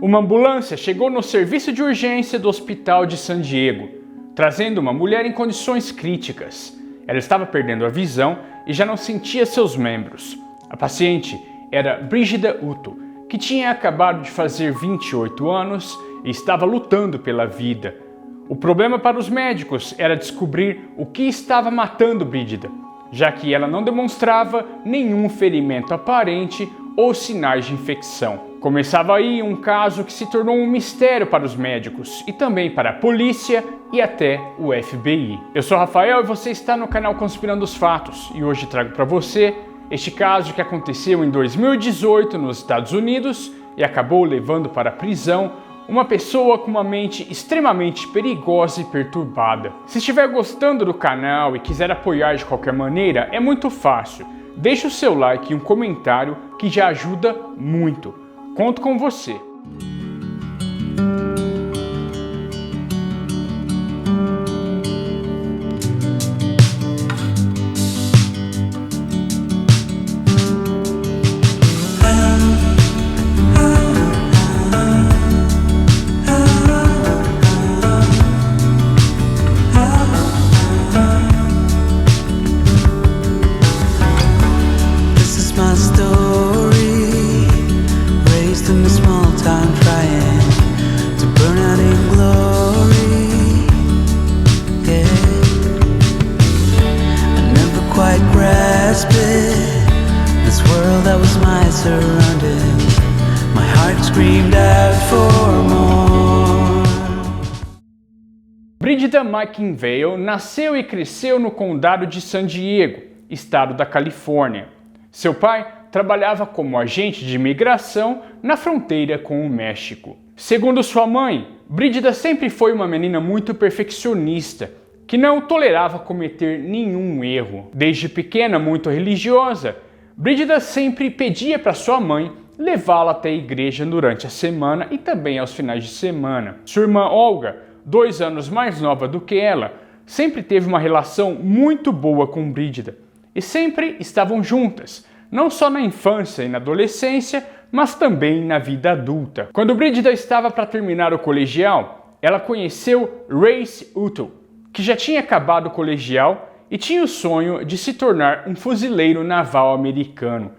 Uma ambulância chegou no serviço de urgência do hospital de San Diego, trazendo uma mulher em condições críticas. Ela estava perdendo a visão e já não sentia seus membros. A paciente era Brígida Uto, que tinha acabado de fazer 28 anos e estava lutando pela vida. O problema para os médicos era descobrir o que estava matando Brígida, já que ela não demonstrava nenhum ferimento aparente ou sinais de infecção. Começava aí um caso que se tornou um mistério para os médicos e também para a polícia e até o FBI. Eu sou Rafael e você está no canal Conspirando os Fatos e hoje trago para você este caso que aconteceu em 2018 nos Estados Unidos e acabou levando para a prisão uma pessoa com uma mente extremamente perigosa e perturbada. Se estiver gostando do canal e quiser apoiar de qualquer maneira, é muito fácil. Deixe o seu like e um comentário que já ajuda muito. Conto com você. Brígida McIngvale nasceu e cresceu no condado de San Diego, estado da Califórnia. Seu pai trabalhava como agente de imigração na fronteira com o México. Segundo sua mãe, Brígida sempre foi uma menina muito perfeccionista, que não tolerava cometer nenhum erro. Desde pequena, muito religiosa, Brígida sempre pedia para sua mãe levá-la até a igreja durante a semana e também aos finais de semana. Sua irmã Olga, 2 anos mais nova do que ela, sempre teve uma relação muito boa com Brígida e sempre estavam juntas, não só na infância e na adolescência, mas também na vida adulta. Quando Brígida estava para terminar o colegial, ela conheceu Race Uto, que já tinha acabado o colegial e tinha o sonho de se tornar um fuzileiro naval americano.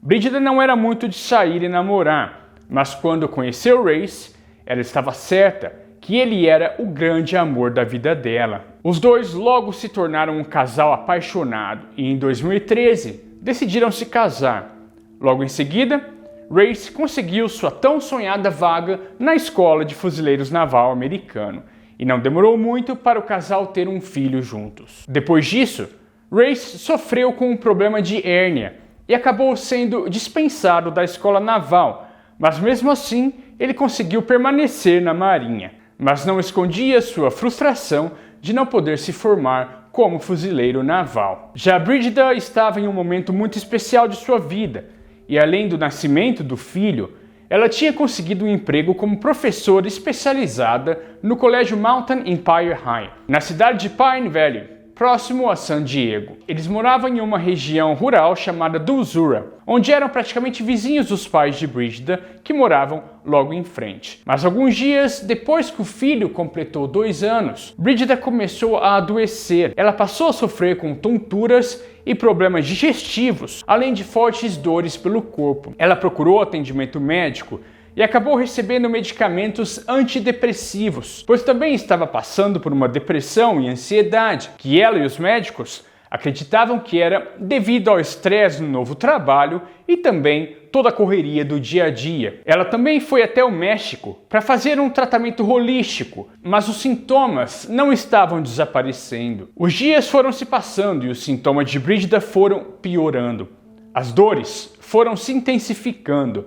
Brígida não era muito de sair e namorar, mas quando conheceu Race, ela estava certa que ele era o grande amor da vida dela. Os dois logo se tornaram um casal apaixonado e em 2013 decidiram se casar. Logo em seguida, Race conseguiu sua tão sonhada vaga na Escola de Fuzileiros Naval Americano e não demorou muito para o casal ter um filho juntos. Depois disso, Race sofreu com um problema de hérnia e acabou sendo dispensado da escola naval, mas mesmo assim ele conseguiu permanecer na Marinha. Mas não escondia sua frustração de não poder se formar como fuzileiro naval. Já Brígida estava em um momento muito especial de sua vida, e além do nascimento do filho, ela tinha conseguido um emprego como professora especializada no colégio Mountain Empire High, na cidade de Pine Valley, próximo a San Diego. Eles moravam em uma região rural chamada Dulzura, onde eram praticamente vizinhos dos pais de Brígida, que moravam logo em frente. Mas alguns dias depois que o filho completou 2 anos, Brígida começou a adoecer. Ela passou a sofrer com tonturas e problemas digestivos, além de fortes dores pelo corpo. Ela procurou atendimento médico e acabou recebendo medicamentos antidepressivos, pois também estava passando por uma depressão e ansiedade, que ela e os médicos acreditavam que era devido ao estresse no novo trabalho e também toda a correria do dia a dia. Ela também foi até o México para fazer um tratamento holístico, mas os sintomas não estavam desaparecendo. Os dias foram se passando e os sintomas de Brígida foram piorando. As dores foram se intensificando.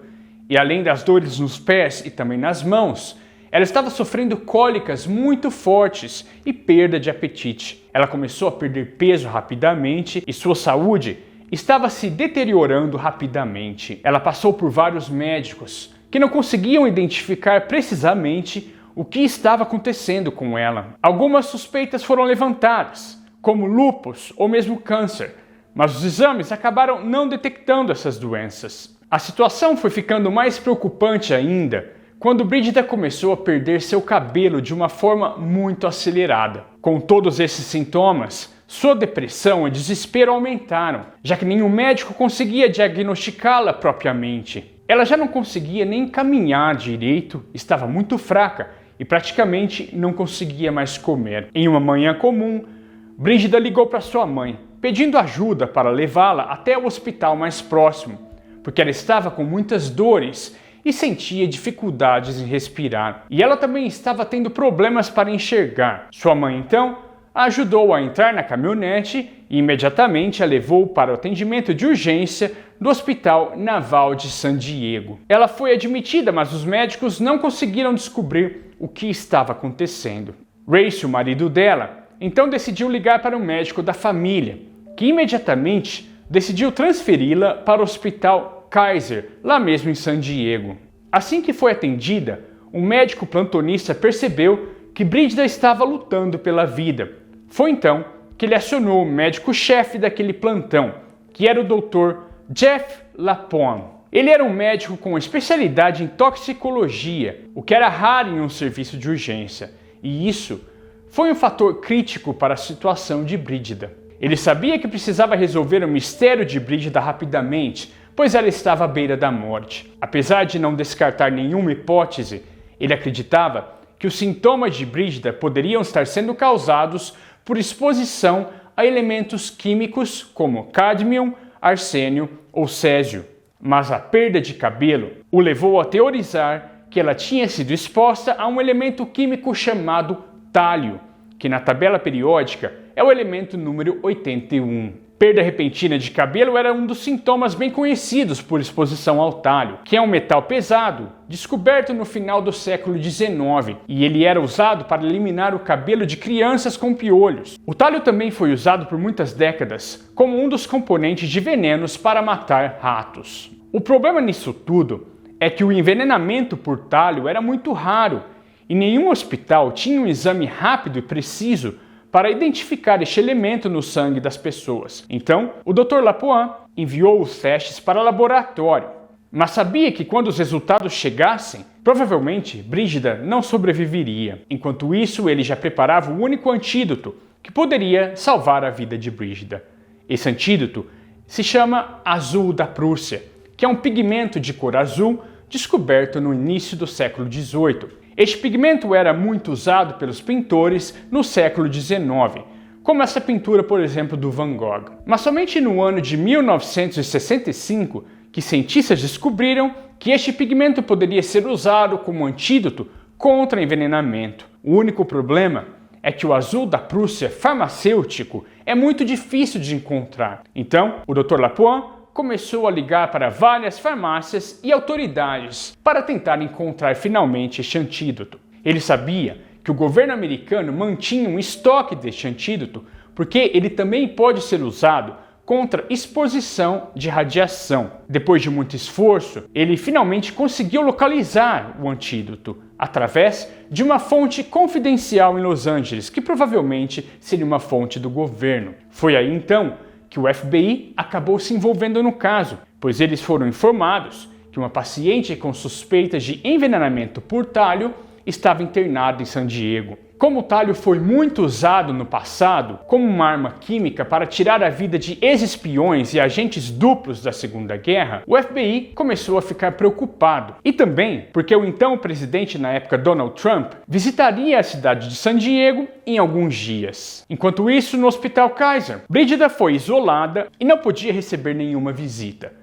E além das dores nos pés e também nas mãos, ela estava sofrendo cólicas muito fortes e perda de apetite. Ela começou a perder peso rapidamente e sua saúde estava se deteriorando rapidamente. Ela passou por vários médicos que não conseguiam identificar precisamente o que estava acontecendo com ela. Algumas suspeitas foram levantadas, como lúpus ou mesmo câncer, mas os exames acabaram não detectando essas doenças. A situação foi ficando mais preocupante ainda quando Brígida começou a perder seu cabelo de uma forma muito acelerada. Com todos esses sintomas, sua depressão e desespero aumentaram, já que nenhum médico conseguia diagnosticá-la propriamente. Ela já não conseguia nem caminhar direito, estava muito fraca e praticamente não conseguia mais comer. Em uma manhã comum, Brígida ligou para sua mãe, pedindo ajuda para levá-la até o hospital mais próximo, porque ela estava com muitas dores e sentia dificuldades em respirar. E ela também estava tendo problemas para enxergar. Sua mãe, então, a ajudou a entrar na caminhonete e imediatamente a levou para o atendimento de urgência do Hospital Naval de San Diego. Ela foi admitida, mas os médicos não conseguiram descobrir o que estava acontecendo. Race, o marido dela, então decidiu ligar para um médico da família, que imediatamente decidiu transferi-la para o Hospital Kaiser, lá mesmo em San Diego. Assim que foi atendida, um médico plantonista percebeu que Brígida estava lutando pela vida. Foi então que ele acionou o médico-chefe daquele plantão, que era o Dr. Jeff Lapointe. Ele era um médico com especialidade em toxicologia, o que era raro em um serviço de urgência, e isso foi um fator crítico para a situação de Brígida. Ele sabia que precisava resolver o mistério de Brígida rapidamente, pois ela estava à beira da morte. Apesar de não descartar nenhuma hipótese, ele acreditava que os sintomas de Brígida poderiam estar sendo causados por exposição a elementos químicos como cádmio, arsênio ou césio. Mas a perda de cabelo o levou a teorizar que ela tinha sido exposta a um elemento químico chamado tálio, que na tabela periódica é o elemento número 81. Perda repentina de cabelo era um dos sintomas bem conhecidos por exposição ao tálio, que é um metal pesado, descoberto no final do século XIX, e ele era usado para eliminar o cabelo de crianças com piolhos. O tálio também foi usado por muitas décadas como um dos componentes de venenos para matar ratos. O problema nisso tudo é que o envenenamento por tálio era muito raro, e nenhum hospital tinha um exame rápido e preciso para identificar este elemento no sangue das pessoas. Então, o Dr. Lapointe enviou os testes para o laboratório, mas sabia que quando os resultados chegassem, provavelmente Brígida não sobreviveria. Enquanto isso, ele já preparava o único antídoto que poderia salvar a vida de Brígida. Esse antídoto se chama azul da Prússia, que é um pigmento de cor azul descoberto no início do século XVIII. Este pigmento era muito usado pelos pintores no século XIX, como essa pintura, por exemplo, do Van Gogh. Mas somente no ano de 1965 que cientistas descobriram que este pigmento poderia ser usado como antídoto contra envenenamento. O único problema é que o azul da Prússia farmacêutico é muito difícil de encontrar. Então, o Dr. Lapointe começou a ligar para várias farmácias e autoridades para tentar encontrar finalmente este antídoto. Ele sabia que o governo americano mantinha um estoque deste antídoto porque ele também pode ser usado contra exposição de radiação. Depois de muito esforço, ele finalmente conseguiu localizar o antídoto através de uma fonte confidencial em Los Angeles, que provavelmente seria uma fonte do governo. Foi aí então que o FBI acabou se envolvendo no caso, pois eles foram informados que uma paciente com suspeitas de envenenamento por tálio estava internada em San Diego. Como o tálio foi muito usado no passado como uma arma química para tirar a vida de ex-espiões e agentes duplos da Segunda Guerra, o FBI começou a ficar preocupado. E também porque o então presidente na época, Donald Trump, visitaria a cidade de San Diego em alguns dias. Enquanto isso, no Hospital Kaiser, Brígida foi isolada e não podia receber nenhuma visita.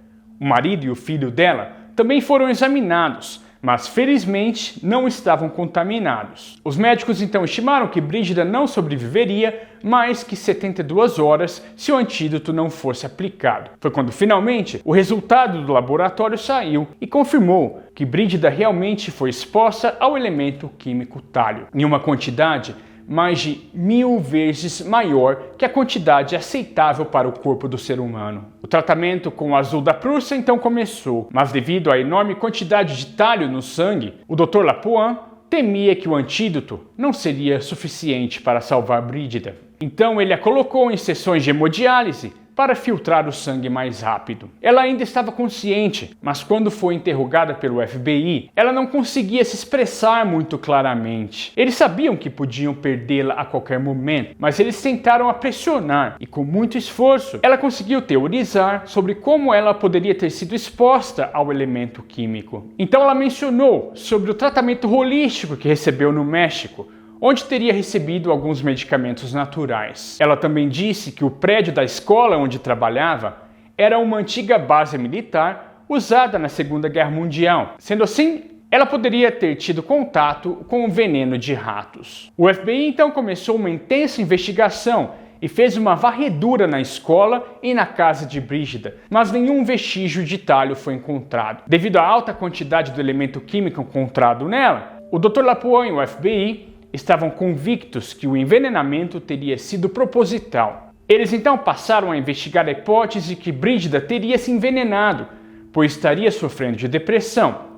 O marido e o filho dela também foram examinados, mas felizmente não estavam contaminados. Os médicos então estimaram que Brígida não sobreviveria mais que 72 horas se o antídoto não fosse aplicado. Foi quando finalmente o resultado do laboratório saiu e confirmou que Brígida realmente foi exposta ao elemento químico tálio, em uma quantidade mais de 1000 vezes maior que a quantidade aceitável para o corpo do ser humano. O tratamento com o azul da Prússia então começou, mas devido à enorme quantidade de tálio no sangue, o Dr. Lapointe temia que o antídoto não seria suficiente para salvar Brígida. Então ele a colocou em sessões de hemodiálise para filtrar o sangue mais rápido. Ela ainda estava consciente, mas quando foi interrogada pelo FBI, ela não conseguia se expressar muito claramente. Eles sabiam que podiam perdê-la a qualquer momento, mas eles tentaram a pressionar e, com muito esforço, ela conseguiu teorizar sobre como ela poderia ter sido exposta ao elemento químico. Então ela mencionou sobre o tratamento holístico que recebeu no México, onde teria recebido alguns medicamentos naturais. Ela também disse que o prédio da escola onde trabalhava era uma antiga base militar usada na Segunda Guerra Mundial. Sendo assim, ela poderia ter tido contato com o veneno de ratos. O FBI então começou uma intensa investigação e fez uma varredura na escola e na casa de Brígida, mas nenhum vestígio de talho foi encontrado. Devido à alta quantidade do elemento químico encontrado nela, o Dr. Lapointe e o FBI estavam convictos que o envenenamento teria sido proposital. Eles então passaram a investigar a hipótese que Brígida teria se envenenado, pois estaria sofrendo de depressão.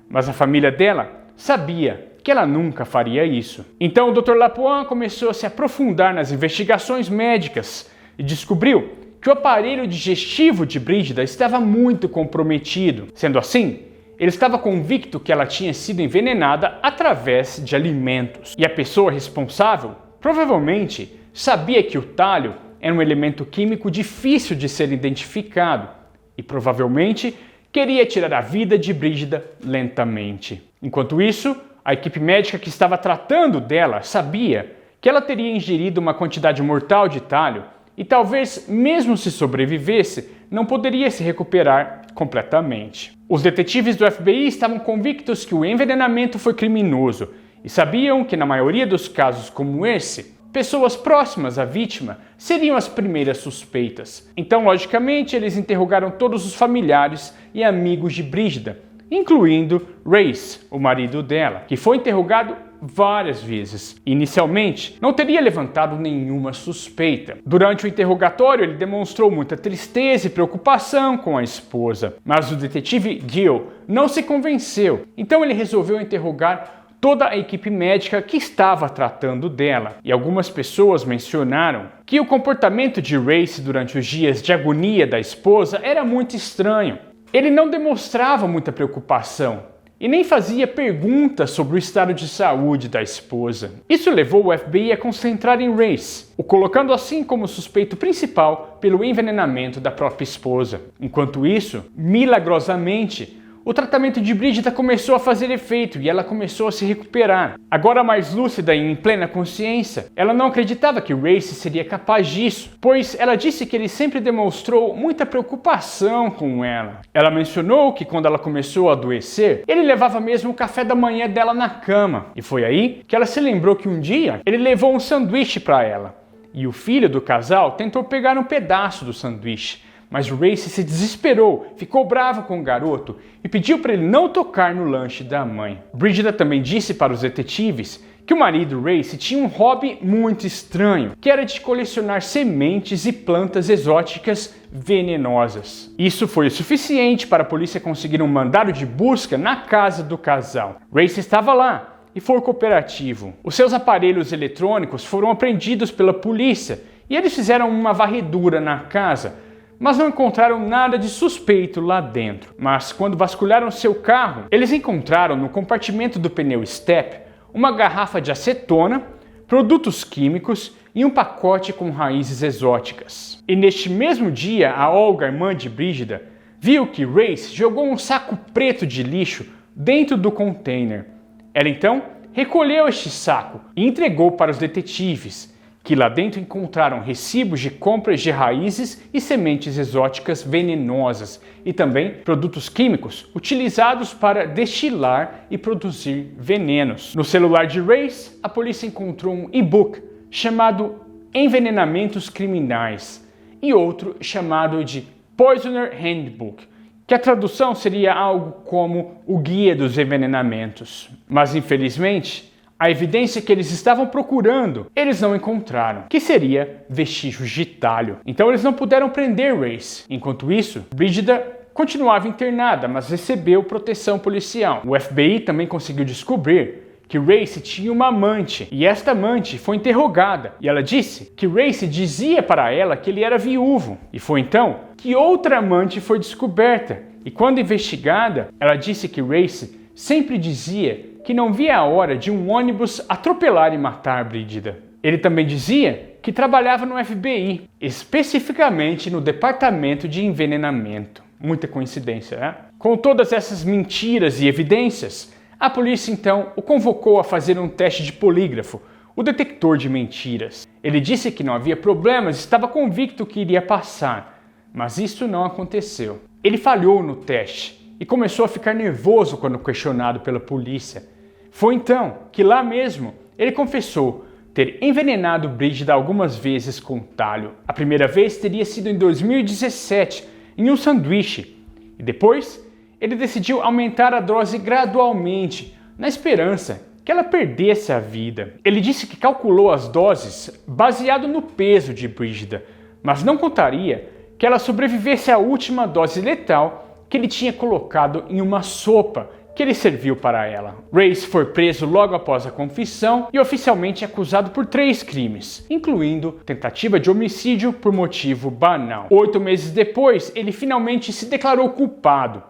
Mas a família dela sabia que ela nunca faria isso. Então o Dr. Lapointe começou a se aprofundar nas investigações médicas e descobriu que o aparelho digestivo de Brígida estava muito comprometido. Sendo assim, ele estava convicto que ela tinha sido envenenada através de alimentos. E a pessoa responsável provavelmente sabia que o talho era um elemento químico difícil de ser identificado e provavelmente queria tirar a vida de Brígida lentamente. Enquanto isso, a equipe médica que estava tratando dela sabia que ela teria ingerido uma quantidade mortal de talho e talvez, mesmo se sobrevivesse, não poderia se recuperar completamente. Os detetives do FBI estavam convictos que o envenenamento foi criminoso e sabiam que, na maioria dos casos como esse, pessoas próximas à vítima seriam as primeiras suspeitas. Então, logicamente, eles interrogaram todos os familiares e amigos de Brígida, incluindo Race, o marido dela, que foi interrogado várias vezes. Inicialmente, não teria levantado nenhuma suspeita. Durante o interrogatório, ele demonstrou muita tristeza e preocupação com a esposa, mas o detetive Gill não se convenceu. Então ele resolveu interrogar toda a equipe médica que estava tratando dela. E algumas pessoas mencionaram que o comportamento de Race durante os dias de agonia da esposa era muito estranho. Ele não demonstrava muita preocupação e nem fazia perguntas sobre o estado de saúde da esposa. Isso levou o FBI a concentrar em Race, o colocando assim como suspeito principal pelo envenenamento da própria esposa. Enquanto isso, milagrosamente, o tratamento de Brígida começou a fazer efeito e ela começou a se recuperar. Agora mais lúcida e em plena consciência, ela não acreditava que Race seria capaz disso, pois ela disse que ele sempre demonstrou muita preocupação com ela. Ela mencionou que quando ela começou a adoecer, ele levava mesmo o café da manhã dela na cama. E foi aí que ela se lembrou que um dia ele levou um sanduíche para ela. E o filho do casal tentou pegar um pedaço do sanduíche, mas Race se desesperou, ficou bravo com o garoto e pediu para ele não tocar no lanche da mãe. Brígida também disse para os detetives que o marido Race tinha um hobby muito estranho, que era de colecionar sementes e plantas exóticas venenosas. Isso foi o suficiente para a polícia conseguir um mandado de busca na casa do casal. Race estava lá e foi cooperativo. Os seus aparelhos eletrônicos foram apreendidos pela polícia e eles fizeram uma varredura na casa, mas não encontraram nada de suspeito lá dentro. Mas quando vasculharam seu carro, eles encontraram no compartimento do pneu step uma garrafa de acetona, produtos químicos e um pacote com raízes exóticas. E neste mesmo dia, a Olga, irmã de Brígida, viu que Race jogou um saco preto de lixo dentro do container. Ela então recolheu este saco e entregou para os detetives, que lá dentro encontraram recibos de compras de raízes e sementes exóticas venenosas e também produtos químicos utilizados para destilar e produzir venenos. No celular de Race, a polícia encontrou um e-book chamado Envenenamentos Criminais e outro chamado de Poisoner Handbook, que a tradução seria algo como o Guia dos Envenenamentos. Mas infelizmente, a evidência que eles estavam procurando, eles não encontraram, que seria vestígios de talho. Então eles não puderam prender Race. Enquanto isso, Brígida continuava internada, mas recebeu proteção policial. O FBI também conseguiu descobrir que Race tinha uma amante e esta amante foi interrogada e ela disse que Race dizia para ela que ele era viúvo. E foi então que outra amante foi descoberta e quando investigada, ela disse que Race sempre dizia que não via a hora de um ônibus atropelar e matar Brígida. Ele também dizia que trabalhava no FBI, especificamente no departamento de envenenamento. Muita coincidência, né? Com todas essas mentiras e evidências, a polícia então o convocou a fazer um teste de polígrafo, o detector de mentiras. Ele disse que não havia problemas, estava convicto que iria passar, mas isso não aconteceu. Ele falhou no teste e começou a ficar nervoso quando questionado pela polícia. Foi então que lá mesmo ele confessou ter envenenado Brígida algumas vezes com talho. A primeira vez teria sido em 2017, em um sanduíche, e depois ele decidiu aumentar a dose gradualmente, na esperança que ela perdesse a vida. Ele disse que calculou as doses baseado no peso de Brígida, mas não contaria que ela sobrevivesse à última dose letal que ele tinha colocado em uma sopa que ele serviu para ela. Race foi preso logo após a confissão e oficialmente acusado por 3 crimes, incluindo tentativa de homicídio por motivo banal. 8 meses depois, ele finalmente se declarou culpado.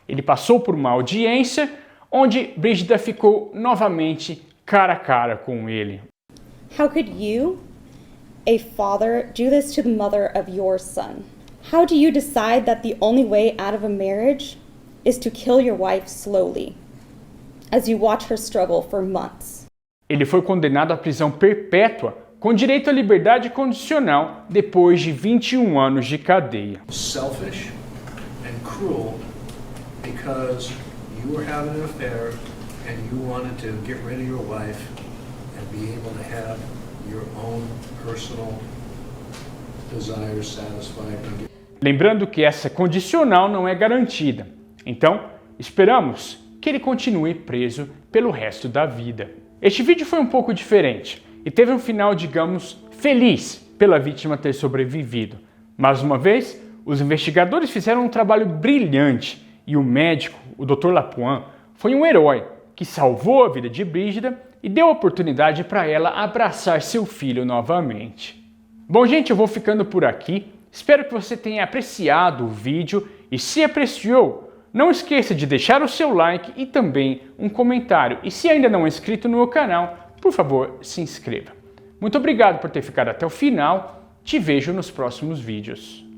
Ele passou por uma audiência onde Brígida ficou novamente cara a cara com ele. How could you, a father, do this to the mother of your son? How do you decide that the only way out of a marriage is to kill your wife slowly, as you watch her struggle for months? Ele foi condenado à prisão perpétua com direito à liberdade condicional depois de 21 anos de cadeia. Selfish and cruel because you were having an affair and you wanted to get rid of your wife and be able to have your own personal desires satisfied. Lembrando que essa condicional não é garantida. Então, esperamos que ele continue preso pelo resto da vida. Este vídeo foi um pouco diferente e teve um final, digamos, feliz pela vítima ter sobrevivido. Mais uma vez, os investigadores fizeram um trabalho brilhante e o médico, o Dr. Lapointe, foi um herói que salvou a vida de Brígida e deu a oportunidade para ela abraçar seu filho novamente. Bom, gente, eu vou ficando por aqui. Espero que você tenha apreciado o vídeo e se apreciou, não esqueça de deixar o seu like e também um comentário. E se ainda não é inscrito no meu canal, por favor, se inscreva. Muito obrigado por ter ficado até o final. Te vejo nos próximos vídeos.